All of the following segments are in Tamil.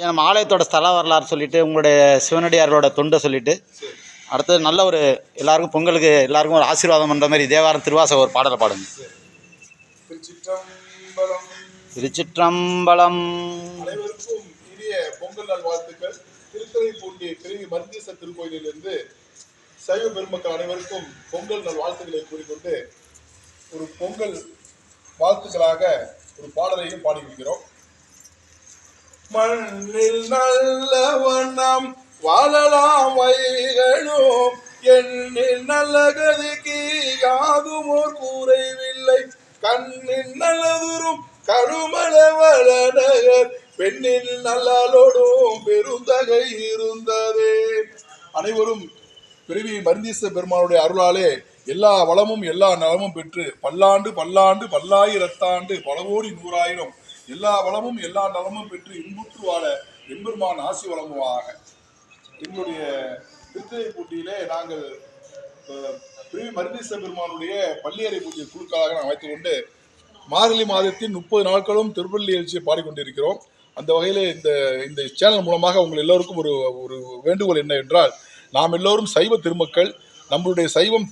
நம்ம ஆலயத்தோட ஸ்தல வரலாறு சொல்லிட்டு உங்களுடைய சிவனடியாரோட தொண்டை சொல்லிட்டு அடுத்தது நல்ல ஒரு எல்லாருக்கும் பொங்கலுக்கு எல்லாருக்கும் ஒரு ஆசீர்வாதம் பண்ணுற மாதிரி தேவாரம் திருவாசகம் ஒரு பாடலை பாடுங்க. திருச்சிற்றம்பலம். திருச்சிற்றம்பலம். அனைவருக்கும் இனிய பொங்கல் நாள் வாழ்த்துக்கள். திருத்துறைப்பூண்டி பிரிவி மருந்தீச திருக்கோயிலிருந்து சைவ பெருமக்கள் அனைவருக்கும் பொங்கல் நாள் வாழ்த்துக்களை கூறிக்கொண்டு ஒரு பொங்கல் வாழ்த்துக்களாக ஒரு பாடலையும் பாடியிருக்கிறோம். மண்ணில் நல்ல வண்ணம் வாழலாம் வைகளும் எண்ணில் நல்ல கதிக்கு யாதும் ஓர் கூறைவில்லை கண்ணின் நல்லதுரும் கருமள வளநகர் பெண்ணின் நல்லாலோடும் பெருந்தகை இருந்ததே. அனைவரும் பிறவி மருந்தீச பெருமானுடைய அருளாலே எல்லா வளமும் எல்லா நலமும் பெற்று பல்லாண்டு பல்லாண்டு பல்லாயிரத்தாண்டு பல கோடி நூறாயிரம் எல்லா வளமும் எல்லா நலமும் பெற்று இன்புற்று வாழ எம்பெருமான் ஆசி வழங்குவாக. எங்களுடைய திருத்துறைப்பூண்டியிலே நாங்கள் பிரிவி மருந்தீச பெருமானுடைய பள்ளியறை பூஜை குழுக்களாக நான் வைத்துக் கொண்டு மார்கழி மாதத்தின் 30 நாட்களும் திருப்பள்ளி எழுச்சியை பாடிக்கொண்டிருக்கிறோம். அந்த வகையில் இந்த சேனல் மூலமாக உங்கள் எல்லோருக்கும் ஒரு வேண்டுகோள் என்ன என்றால், நாம் எல்லோரும் சைவ திருமக்கள். நம்மளுடைய சைவம்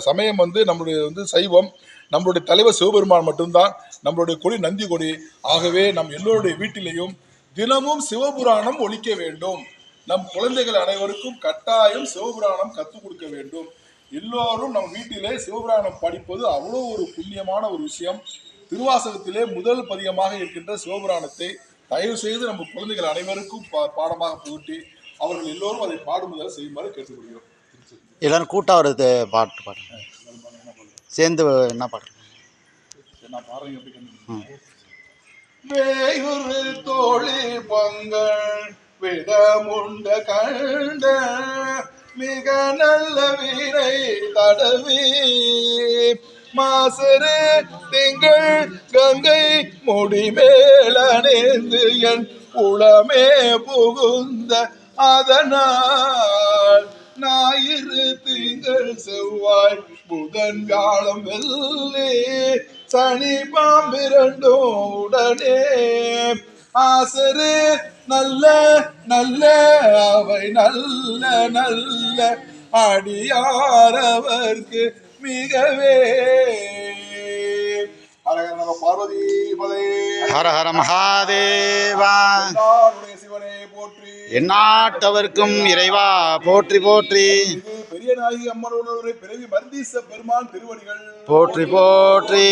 சமயம் நம்மளுடைய சைவம். நம்மளுடைய தலைவர் சிவபெருமான் மட்டும்தான். நம்மளுடைய கொடி நந்தி கொடி. ஆகவே நம் எல்லோருடைய வீட்டிலேயும் தினமும் சிவபுராணம் ஒலிக்க வேண்டும். நம் குழந்தைகள் அனைவருக்கும் கட்டாயம் சிவபுராணம் கற்றுக் கொடுக்க வேண்டும். எல்லோரும் நம் வீட்டிலே சிவபுராணம் படிப்பது அவ்வளோ ஒரு புண்ணியமான ஒரு விஷயம். திருவாசகத்திலே முதல் பதிகமாக இருக்கின்ற சிவபுராணத்தை தயவு செய்து நம்ம குழந்தைகள் அனைவருக்கும் பாடமாக புகட்டி அவர்கள் எல்லோரும் அதை பாடுமுதல் செய்யுமாறு கேட்டுக்கொள்கிறோம். எல்லாரும் கூட்டம் வருது பாட்டு பாடுங்க. சேர்ந்து என்ன பாடுறேன் நான் பாடுறேன். வேயுறு தோழி பொங்கல் விடமுண்ட கண்ட மிக நல்ல வீரை தடவி மாசரு திங்கள் கங்கை முடிமேலணிந்து என் உளமே புகுந்த அதனால் ஞாயிறு திங்கள் செவ்வாய் புதன் வியாழம் வெள்ளி சனி பாம்பிரண்டும் உடனே ஆசரு நல்ல நல்ல அவை நல்ல நல்ல அடியாரவர்க்கு மிகவே. ஹரஹர பார்வதி பதே. ஹர ஹர மகாதேவா. சிவனே போற்றி. எந்நாட்டவர்க்கும் இறைவா போற்றி போற்றி. பெரிய நாயகி அம்மனுடைய பிறவி மருந்தீச பெருமான் திருவடிகள் போற்றி போற்றி.